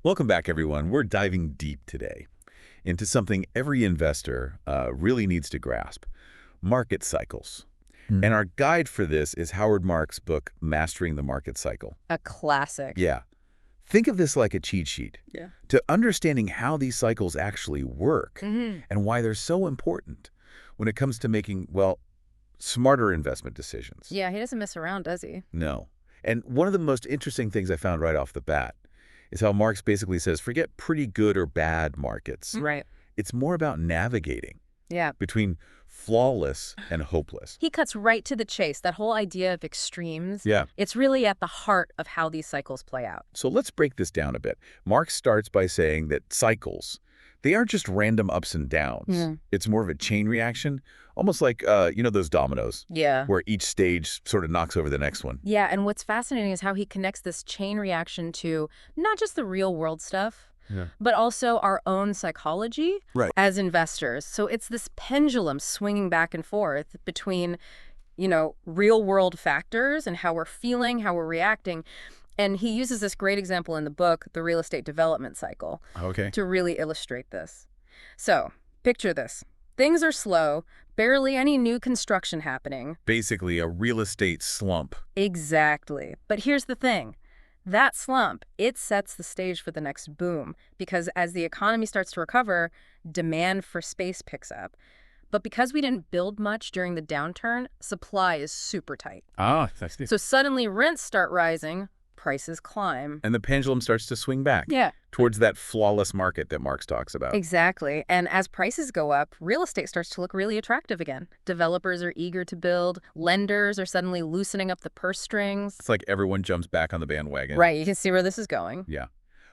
Welcome back, everyone. We're diving deep today into something every investor really needs to grasp, market cycles. And our guide for this is Howard Marks' book, Mastering the Market Cycle. A classic. Yeah. Think of this like a cheat sheet Yeah. to understanding how these cycles actually work and why they're so important when it comes to making, well, smarter investment decisions. Yeah, he doesn't mess around, does he? No. And one of the most interesting things I found right off the bat is how Marx basically says, forget pretty good or bad markets. Right. It's more about navigating Yeah. between flawless and hopeless. He cuts right to the chase, that whole idea of extremes. Yeah. It's really at the heart of how these cycles play out. So let's break this down a bit. Marx starts by saying that cycles, they aren't just random ups and downs. It's more of a chain reaction, almost like, those dominoes, Yeah. where each stage sort of knocks over the next one. Yeah, and what's fascinating is how he connects this chain reaction to not just the real world stuff, but also our own psychology as investors. So it's this pendulum swinging back and forth between, real world factors and how we're feeling, how we're reacting. And he uses this great example in the book, The Real Estate Development Cycle, to really illustrate this. So picture this. Things are slow, barely any new construction happening. Basically, a real estate slump. Exactly. But here's the thing. That slump, it sets the stage for the next boom, because as the economy starts to recover, demand for space picks up. But because we didn't build much during the downturn, supply is super tight. So suddenly rents start rising, prices climb. And the pendulum starts to swing back Yeah. towards that flawless market that Marx talks about. Exactly. And as prices go up, real estate starts to look really attractive again. Developers are eager to build. Lenders are suddenly loosening up the purse strings. It's like everyone jumps back on the bandwagon. Right. You can see where this is going. Yeah.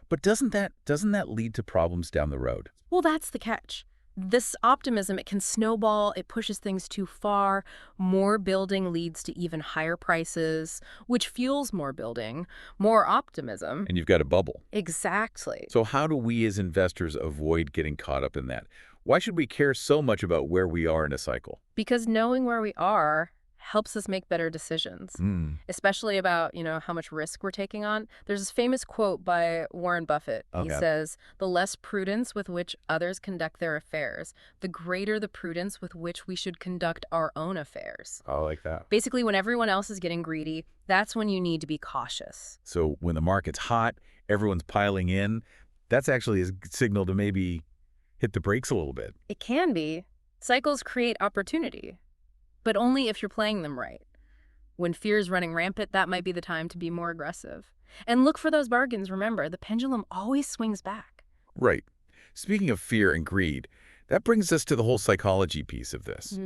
But doesn't that lead to problems down the road? Well, that's the catch. This optimism, it can snowball, it pushes things too far. More building leads to even higher prices, which fuels more building, more optimism. And you've got a bubble. Exactly. So how do we as investors avoid getting caught up in that? Why should we care so much about where we are in a cycle? Because knowing where we are helps us make better decisions, especially about, how much risk we're taking on. There's this famous quote by Warren Buffett. He says, "The less prudence with which others conduct their affairs, the greater the prudence with which we should conduct our own affairs." I like that. Basically, when everyone else is getting greedy, that's when you need to be cautious. So when the market's hot, everyone's piling in, that's actually a signal to maybe hit the brakes a little bit. It can be. Cycles create opportunity, but only if you're playing them right. When fear is running rampant, that might be the time to be more aggressive. And look for those bargains. Remember, the pendulum always swings back. Right. Speaking of fear and greed, that brings us to the whole psychology piece of this.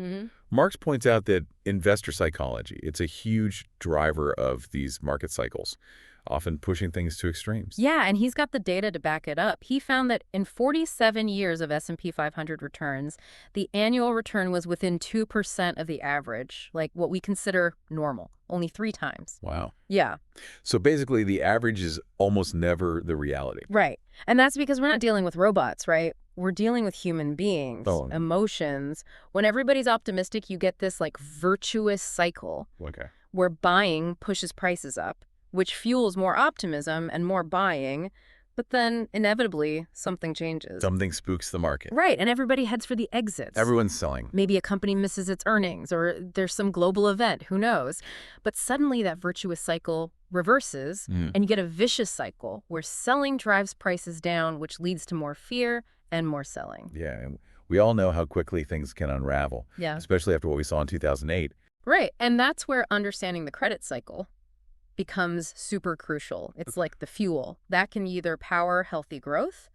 Marx points out that investor psychology, it's a huge driver of these market cycles, often pushing things to extremes. Yeah, and he's got the data to back it up. He found that in 47 years of S&P 500 returns, the annual return was within 2% of the average, like what we consider normal, only 3 times. Wow. Yeah. So basically, the average is almost never the reality. Right. And that's because we're not dealing with robots, right? We're dealing with human beings, emotions. When everybody's optimistic, you get this virtuous cycle where buying pushes prices up, which fuels more optimism and more buying, but then inevitably something changes. Something spooks the market. Right, and everybody heads for the exits. Everyone's selling. Maybe a company misses its earnings, or there's some global event, who knows? But suddenly that virtuous cycle reverses, and you get a vicious cycle where selling drives prices down, which leads to more fear and more selling. Yeah, and we all know how quickly things can unravel, especially after what we saw in 2008. Right, and that's where understanding the credit cycle becomes super crucial. It's like the fuel that can either power healthy growth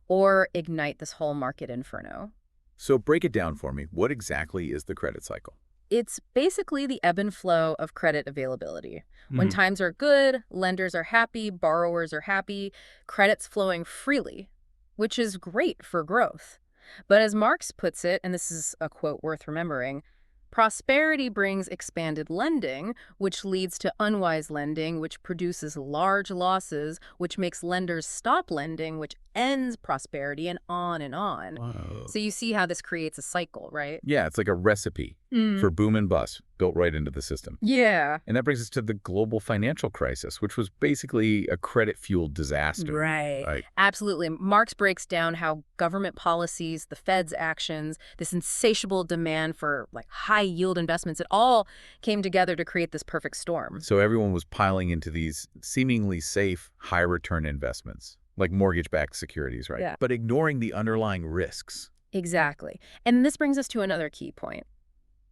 or ignite this whole market inferno. So break it down for me. What exactly is the credit cycle? It's basically the ebb and flow of credit availability. When times are good, lenders are happy, borrowers are happy, credit's flowing freely, which is great for growth. But as Marx puts it, and this is a quote worth remembering, prosperity brings expanded lending, which leads to unwise lending, which produces large losses, which makes lenders stop lending, which ends prosperity, and on and on. Whoa. So you see how this creates a cycle, right? Yeah, it's like a recipe for boom and bust. built right into the system. Yeah. And that brings us to the global financial crisis, which was basically a credit-fueled disaster. Right. Absolutely. Marx breaks down how government policies, the Fed's actions, this insatiable demand for like high-yield investments, it all came together to create this perfect storm. So everyone was piling into these seemingly safe, high-return investments, like mortgage-backed securities, right? Yeah. But ignoring the underlying risks. Exactly. And this brings us to another key point.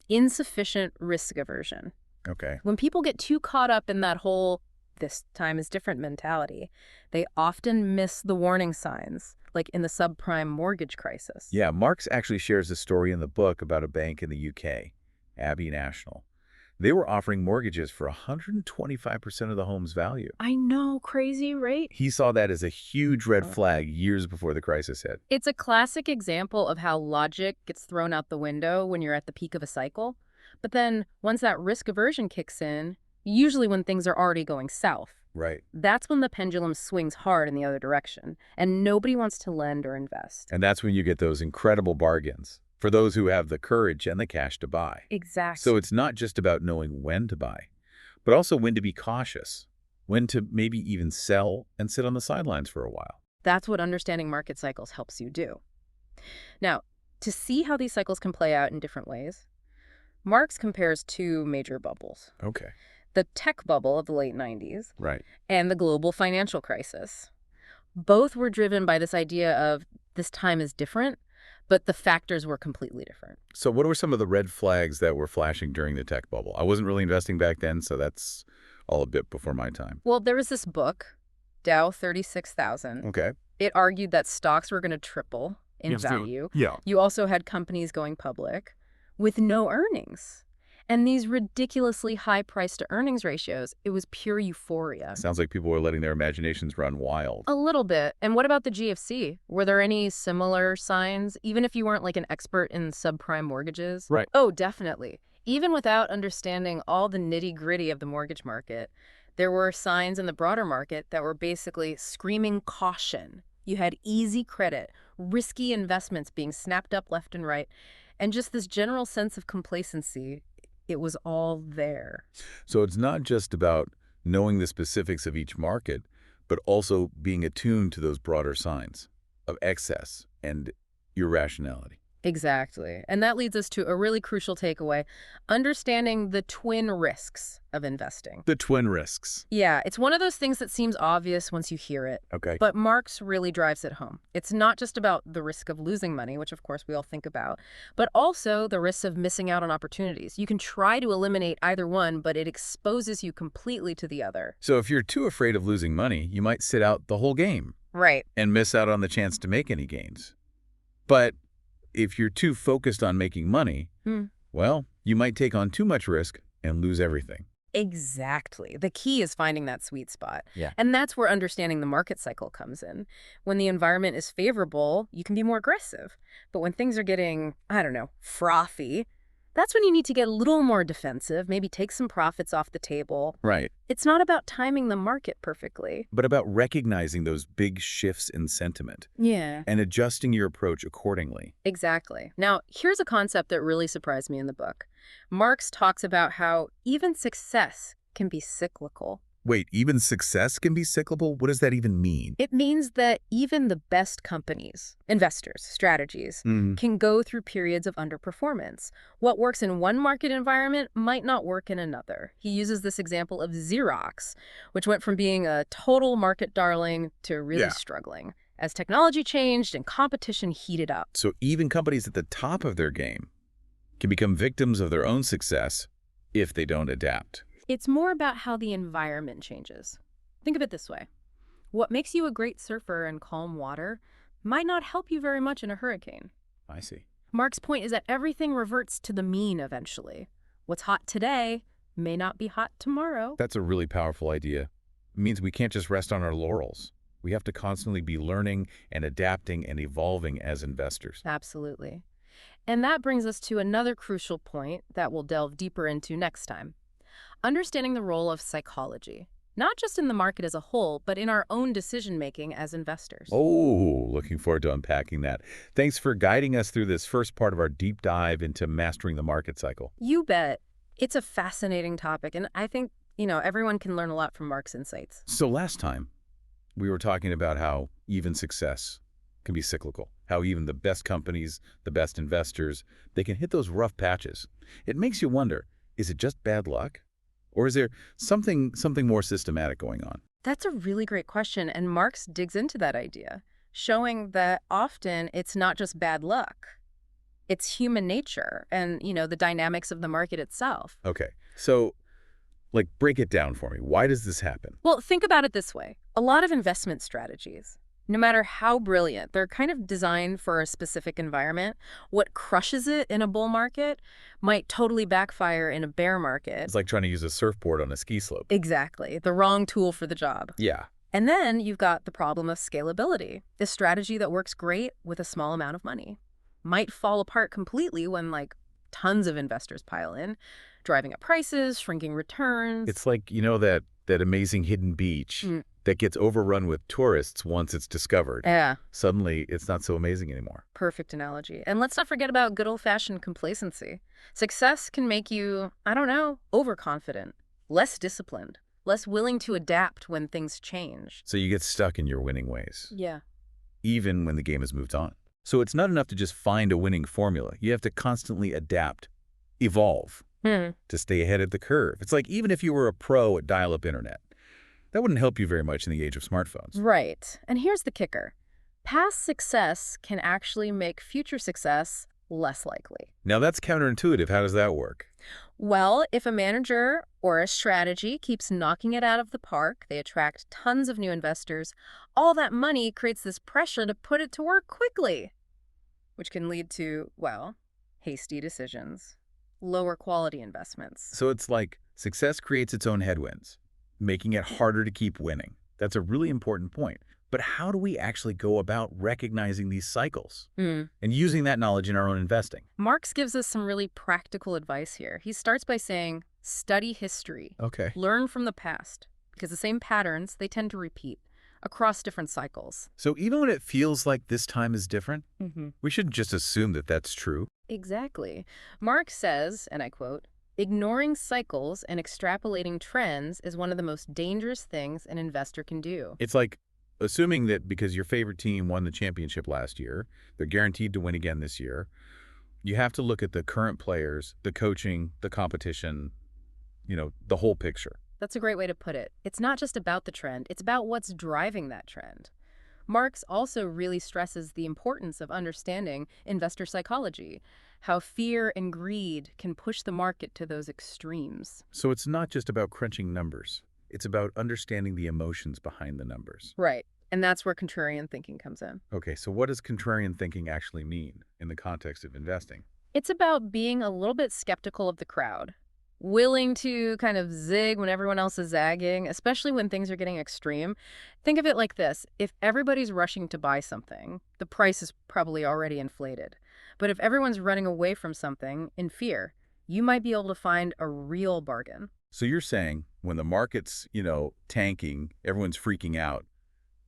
Insufficient risk aversion. Okay. When people get too caught up in that whole "this time is different" mentality, they often miss the warning signs, like in the subprime mortgage crisis. Yeah, Marx actually shares a story in the book about a bank in the UK, Abbey National. They were offering mortgages for 125% of the home's value. I know, crazy, right? He saw that as a huge red flag years before the crisis hit. It's a classic example of how logic gets thrown out the window when you're at the peak of a cycle. But then once that risk aversion kicks in, usually when things are already going south, Right. that's when the pendulum swings hard in the other direction, and nobody wants to lend or invest. And that's when you get those incredible bargains for those who have the courage and the cash to buy. Exactly. So it's not just about knowing when to buy, but also when to be cautious, when to maybe even sell and sit on the sidelines for a while. That's what understanding market cycles helps you do. Now, to see how these cycles can play out in different ways, Marx compares two major bubbles. Okay. The tech bubble of the late 90s Right. and the global financial crisis. Both were driven by this idea of this time is different, but the factors were completely different. So what were some of the red flags that were flashing during the tech bubble? I wasn't really investing back then, so that's all a bit before my time. Well, there was this book, Dow 36,000. Okay. It argued that stocks were going to triple in value. Yeah. You also had companies going public with no earnings. And these ridiculously high price-to-earnings ratios, it was pure euphoria. Sounds like people were letting their imaginations run wild. A little bit. And what about the GFC? Were there any similar signs, even if you weren't like an expert in subprime mortgages? Right. Oh, definitely. Even without understanding all the nitty-gritty of the mortgage market, there were signs in the broader market that were basically screaming caution. You had easy credit, risky investments being snapped up left and right, and just this general sense of complacency. It was all there. So it's not just about knowing the specifics of each market, but also being attuned to those broader signs of excess and irrationality. Exactly. And that leads us to a really crucial takeaway, understanding the twin risks of investing. The twin risks. Yeah, it's one of those things that seems obvious once you hear it. Okay. But Marx really drives it home. It's not just about the risk of losing money, which of course we all think about, but also the risks of missing out on opportunities. You can try to eliminate either one, but it exposes you completely to the other. So if you're too afraid of losing money, you might sit out the whole game. Right. And miss out on the chance to make any gains. But if you're too focused on making money, well, you might take on too much risk and lose everything. Exactly. The key is finding that sweet spot. Yeah. And that's where understanding the market cycle comes in. When the environment is favorable, you can be more aggressive. But when things are getting, I don't know, frothy, that's when you need to get a little more defensive, maybe take some profits off the table. Right. It's not about timing the market perfectly. But about recognizing those big shifts in sentiment Yeah. and adjusting your approach accordingly. Exactly. Now, here's a concept that really surprised me in the book. Marx talks about how even success can be cyclical. Wait, even success can be cyclical? What does that even mean? It means that even the best companies, investors, strategies, can go through periods of underperformance. What works in one market environment might not work in another. He uses this example of Xerox, which went from being a total market darling to really struggling as technology changed and competition heated up. So even companies at the top of their game can become victims of their own success if they don't adapt. It's more about how the environment changes. Think of it this way. What makes you a great surfer in calm water might not help you very much in a hurricane. I see. Mark's point is that everything reverts to the mean eventually. What's hot today may not be hot tomorrow. That's a really powerful idea. It means we can't just rest on our laurels. We have to constantly be learning and adapting and evolving as investors. Absolutely. And that brings us to another crucial point that we'll delve deeper into next time. Understanding the role of psychology, not just in the market as a whole, but in our own decision-making as investors. Oh, looking forward to unpacking that. Thanks for guiding us through this first part of our deep dive into mastering the market cycle. You bet. It's a fascinating topic, and I think, everyone can learn a lot from Mark's insights. So last time, we were talking about how even success can be cyclical, how even the best companies, the best investors, they can hit those rough patches. It makes you wonder, is it just bad luck? Or is there something more systematic going on? That's a really great question, and Marx digs into that idea, showing that often it's not just bad luck. It's human nature and, the dynamics of the market itself. Okay, so, break it down for me. Why does this happen? Well, think about it this way. A lot of investment strategies, no matter how brilliant, they're kind of designed for a specific environment. What crushes it in a bull market might totally backfire in a bear market. It's like trying to use a surfboard on a ski slope. Exactly. The wrong tool for the job. Yeah. And then you've got the problem of scalability. A strategy that works great with a small amount of money might fall apart completely when, tons of investors pile in, driving up prices, shrinking returns. It's like, that amazing hidden beach that gets overrun with tourists once it's discovered. Yeah. Suddenly, it's not so amazing anymore. Perfect analogy. And let's not forget about good old-fashioned complacency. Success can make you, overconfident, less disciplined, less willing to adapt when things change. So you get stuck in your winning ways. Yeah. Even when the game has moved on. So it's not enough to just find a winning formula. You have to constantly adapt, evolve, to stay ahead of the curve. It's like even if you were a pro at dial-up internet, that wouldn't help you very much in the age of smartphones. Right. And here's the kicker. Past success can actually make future success less likely. Now that's counterintuitive. How does that work? Well, if a manager or a strategy keeps knocking it out of the park, they attract tons of new investors. All that money creates this pressure to put it to work quickly, which can lead to, hasty decisions, lower quality investments. So it's like success creates its own headwinds, making it harder to keep winning. That's a really important point. But how do we actually go about recognizing these cycles and using that knowledge in our own investing? Marx gives us some really practical advice here. He starts by saying, study history. Okay. Learn from the past, because the same patterns, they tend to repeat across different cycles. So even when it feels like this time is different, we shouldn't just assume that that's true. Exactly. Marx says, and I quote, ignoring cycles and extrapolating trends is one of the most dangerous things an investor can do. It's like assuming that because your favorite team won the championship last year, they're guaranteed to win again this year. You have to look at the current players, the coaching, the competition, the whole picture. That's a great way to put it. It's not just about the trend, it's about what's driving that trend. Marx also really stresses the importance of understanding investor psychology, how fear and greed can push the market to those extremes. So it's not just about crunching numbers. It's about understanding the emotions behind the numbers. Right. And that's where contrarian thinking comes in. Okay, so what does contrarian thinking actually mean in the context of investing? It's about being a little bit skeptical of the crowd, willing to kind of zig when everyone else is zagging, especially when things are getting extreme. Think of it like this. If everybody's rushing to buy something, the price is probably already inflated. But if everyone's running away from something in fear, you might be able to find a real bargain. So you're saying when the market's, tanking, everyone's freaking out,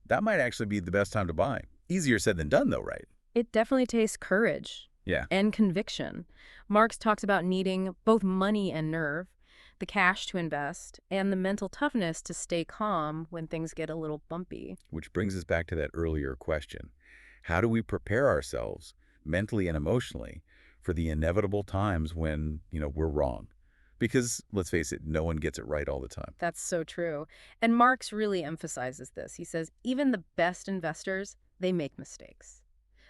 that might actually be the best time to buy. Easier said than done, though, right? It definitely takes courage. Yeah. And conviction. Marx talks about needing both money and nerve, the cash to invest, and the mental toughness to stay calm when things get a little bumpy. Which brings us back to that earlier question. How do we prepare ourselves mentally and emotionally for the inevitable times when, we're wrong? Because, let's face it, no one gets it right all the time. That's so true. And Marx really emphasizes this. He says, even the best investors, they make mistakes.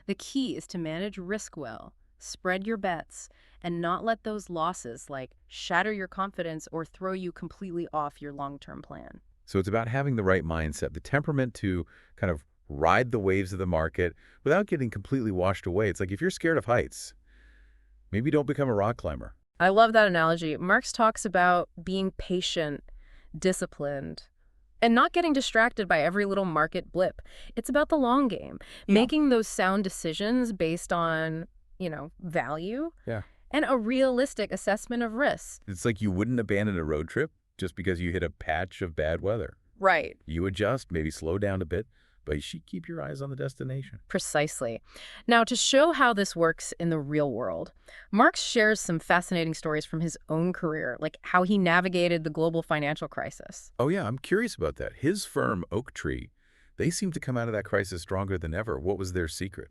The key is to manage risk well, spread your bets, and not let those losses, shatter your confidence or throw you completely off your long-term plan. So it's about having the right mindset, the temperament to kind of ride the waves of the market without getting completely washed away. It's like if you're scared of heights, maybe don't become a rock climber. I love that analogy. Marx talks about being patient, disciplined, and not getting distracted by every little market blip. It's about the long game, making those sound decisions based on, value and a realistic assessment of risk. It's like you wouldn't abandon a road trip just because you hit a patch of bad weather. Right. You adjust, maybe slow down a bit, but you should keep your eyes on the destination. Precisely. Now, to show how this works in the real world, Marx shares some fascinating stories from his own career, like how he navigated the global financial crisis. Oh yeah, I'm curious about that. His firm, Oaktree, they seem to come out of that crisis stronger than ever. What was their secret?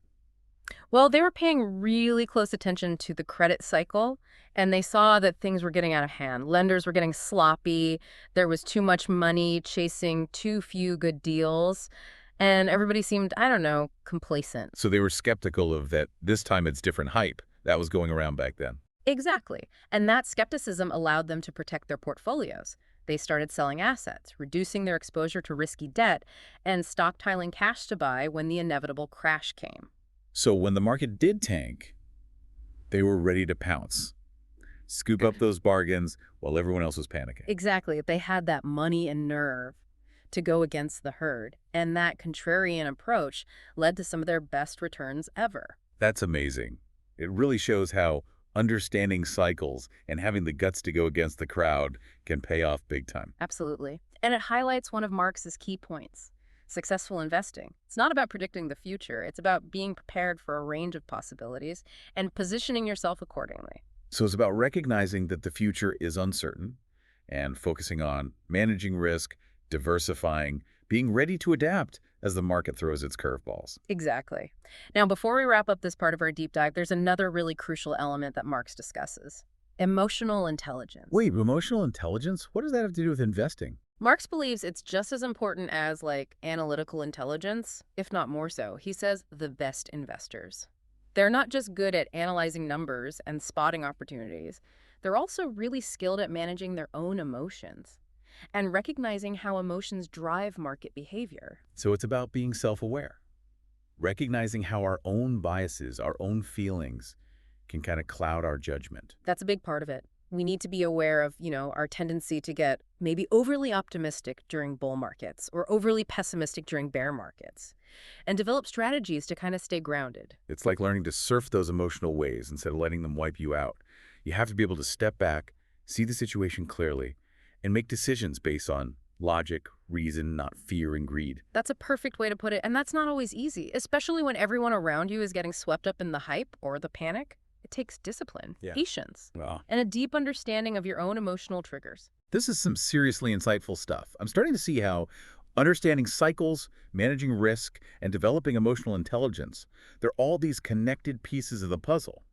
Well, they were paying really close attention to the credit cycle, and they saw that things were getting out of hand. Lenders were getting sloppy, there was too much money chasing too few good deals, and everybody seemed, I don't know, complacent. So they were skeptical of that this time it's different hype that was going around back then. Exactly. And that skepticism allowed them to protect their portfolios. They started selling assets, reducing their exposure to risky debt, and stockpiling cash to buy when the inevitable crash came. So when the market did tank, they were ready to pounce, scoop up those bargains while everyone else was panicking. Exactly. They had that money and nerve to go against the herd, and that contrarian approach led to some of their best returns ever. That's amazing. It really shows how understanding cycles and having the guts to go against the crowd can pay off big time. Absolutely. And it highlights one of Marx's key points. Successful investing. It's not about predicting the future. It's about being prepared for a range of possibilities and positioning yourself accordingly. So it's about recognizing that the future is uncertain and focusing on managing risk, diversifying, being ready to adapt as the market throws its curveballs. Exactly. Now, before we wrap up this part of our deep dive, there's another really crucial element that Marx discusses. Emotional intelligence. Wait, emotional intelligence? What does that have to do with investing? Marx believes it's just as important as, analytical intelligence, if not more so. He says the best investors. They're not just good at analyzing numbers and spotting opportunities. They're also really skilled at managing their own emotions and recognizing how emotions drive market behavior. So it's about being self-aware, recognizing how our own biases, our own feelings can kind of cloud our judgment. That's a big part of it. We need to be aware of, our tendency to get maybe overly optimistic during bull markets or overly pessimistic during bear markets, and develop strategies to kind of stay grounded. It's like learning to surf those emotional waves instead of letting them wipe you out. You have to be able to step back, see the situation clearly, and make decisions based on logic, reason, not fear and greed. That's a perfect way to put it, and that's not always easy, especially when everyone around you is getting swept up in the hype or the panic. It takes discipline, patience, and a deep understanding of your own emotional triggers. This is some seriously insightful stuff. I'm starting to see how understanding cycles, managing risk, and developing emotional intelligence, they're all these connected pieces of the puzzle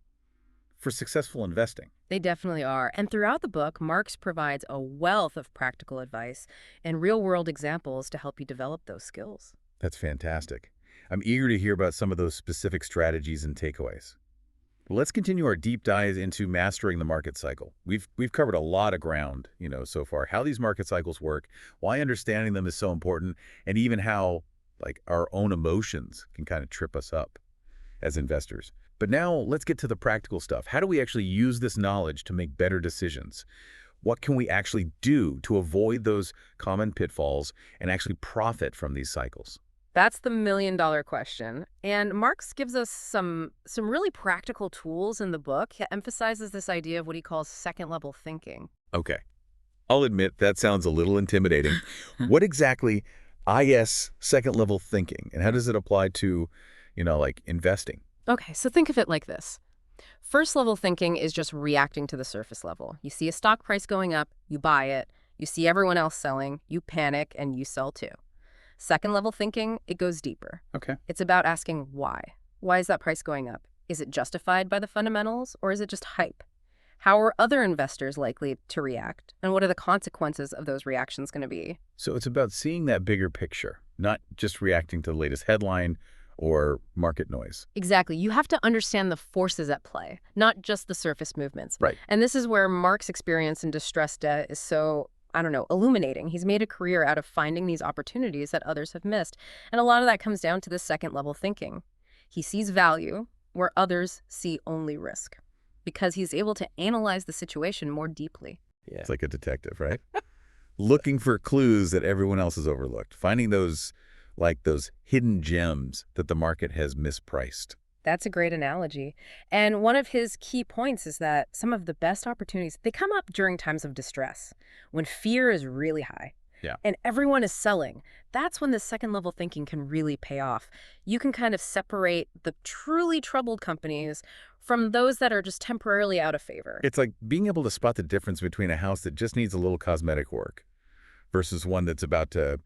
for successful investing. They definitely are. And throughout the book, Marx provides a wealth of practical advice and real-world examples to help you develop those skills. That's fantastic. I'm eager to hear about some of those specific strategies and takeaways. Let's continue our deep dive into mastering the market cycle. We've covered a lot of ground, so far. How these market cycles work, why understanding them is so important, and even how, our own emotions can kind of trip us up as investors. But now let's get to the practical stuff. How do we actually use this knowledge to make better decisions? What can we actually do to avoid those common pitfalls and actually profit from these cycles? That's the million-dollar question. And Marx gives us some really practical tools in the book. He emphasizes this idea of what he calls second-level thinking. Okay. I'll admit that sounds a little intimidating. What exactly is second-level thinking, and how does it apply to, investing? Okay, so think of it like this. First-level thinking is just reacting to the surface level. You see a stock price going up, you buy it. You see everyone else selling, you panic, and you sell too. Second-level thinking, it goes deeper. Okay. It's about asking why. Why is that price going up? Is it justified by the fundamentals, or is it just hype? How are other investors likely to react, and what are the consequences of those reactions going to be? So it's about seeing that bigger picture, not just reacting to the latest headline or market noise. Exactly. You have to understand the forces at play, not just the surface movements. Right. And this is where Marx's experience in distressed debt is so illuminating. He's made a career out of finding these opportunities that others have missed. And a lot of that comes down to the second-level thinking. He sees value where others see only risk because he's able to analyze the situation more deeply. Yeah. It's like a detective, right? Looking for clues that everyone else has overlooked. Finding those hidden gems that the market has mispriced. That's a great analogy. And one of his key points is that some of the best opportunities, they come up during times of distress, when fear is really high. Yeah. and everyone is selling, that's when the second-level thinking can really pay off. You can kind of separate the truly troubled companies from those that are just temporarily out of favor. It's like being able to spot the difference between a house that just needs a little cosmetic work versus one that's about to,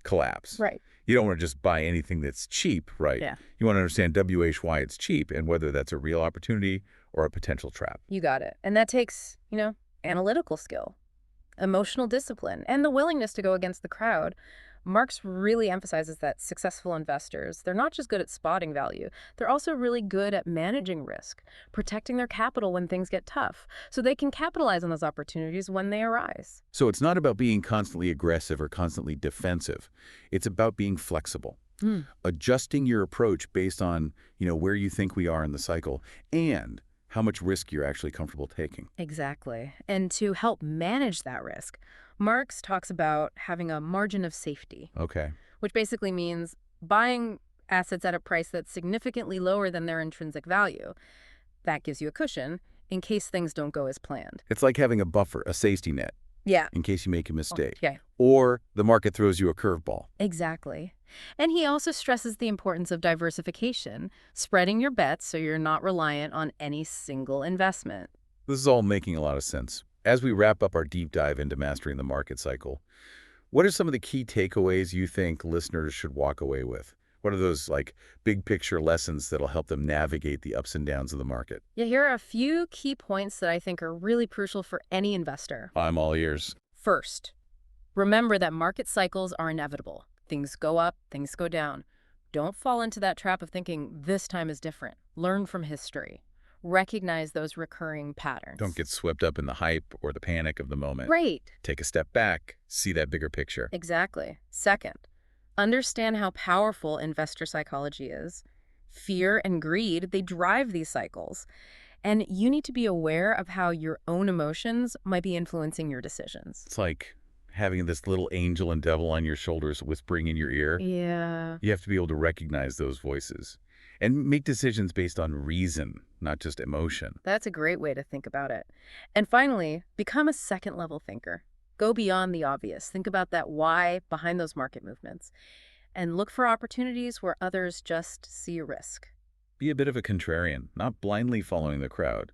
collapse. Right. You don't want to just buy anything that's cheap, right? Yeah. You want to understand why it's cheap and whether that's a real opportunity or a potential trap. You got it. And that takes, analytical skill, emotional discipline, and the willingness to go against the crowd. Marx really emphasizes that successful investors, they're not just good at spotting value, they're also really good at managing risk, protecting their capital when things get tough, so they can capitalize on those opportunities when they arise. So it's not about being constantly aggressive or constantly defensive. It's about being flexible, adjusting your approach based on, where you think we are in the cycle and how much risk you're actually comfortable taking. Exactly. And to help manage that risk, Marx talks about having a margin of safety. Okay. Which basically means buying assets at a price that's significantly lower than their intrinsic value. That gives you a cushion in case things don't go as planned. It's like having a buffer, a safety net. Yeah. In case you make a mistake. Okay. Or the market throws you a curveball. Exactly. And he also stresses the importance of diversification, spreading your bets so you're not reliant on any single investment. This is all making a lot of sense. As we wrap up our deep dive into mastering the market cycle, what are some of the key takeaways you think listeners should walk away with? What are those, big picture lessons that'll help them navigate the ups and downs of the market? Yeah, here are a few key points that I think are really crucial for any investor. I'm all ears. First, remember that market cycles are inevitable. Things go up, things go down. Don't fall into that trap of thinking this time is different. Learn from history. Recognize those recurring patterns. Don't get swept up in the hype or the panic of the moment. Right. Take a step back, see that bigger picture. Exactly. Second, understand how powerful investor psychology is. Fear and greed, they drive these cycles. And you need to be aware of how your own emotions might be influencing your decisions. It's like having this little angel and devil on your shoulders whispering in your ear. Yeah. You have to be able to recognize those voices and make decisions based on reason, not just emotion. That's a great way to think about it. And finally, become a second-level thinker. Go beyond the obvious. Think about that why behind those market movements. And look for opportunities where others just see a risk. Be a bit of a contrarian, not blindly following the crowd,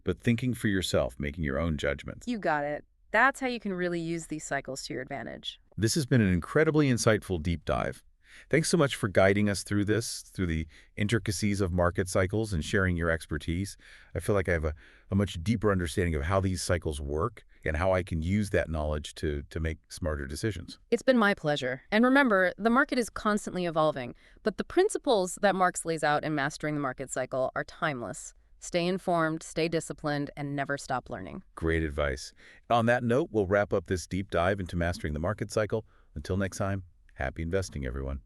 but thinking for yourself, making your own judgments. You got it. That's how you can really use these cycles to your advantage. This has been an incredibly insightful deep dive. Thanks so much for guiding us through the intricacies of market cycles and sharing your expertise. I feel like I have a much deeper understanding of how these cycles work and how I can use that knowledge to make smarter decisions. It's been my pleasure. And remember, the market is constantly evolving, but the principles that Marx lays out in Mastering the Market Cycle are timeless. Stay informed, stay disciplined, and never stop learning. Great advice. On that note, we'll wrap up this deep dive into Mastering the Market Cycle. Until next time, happy investing, everyone.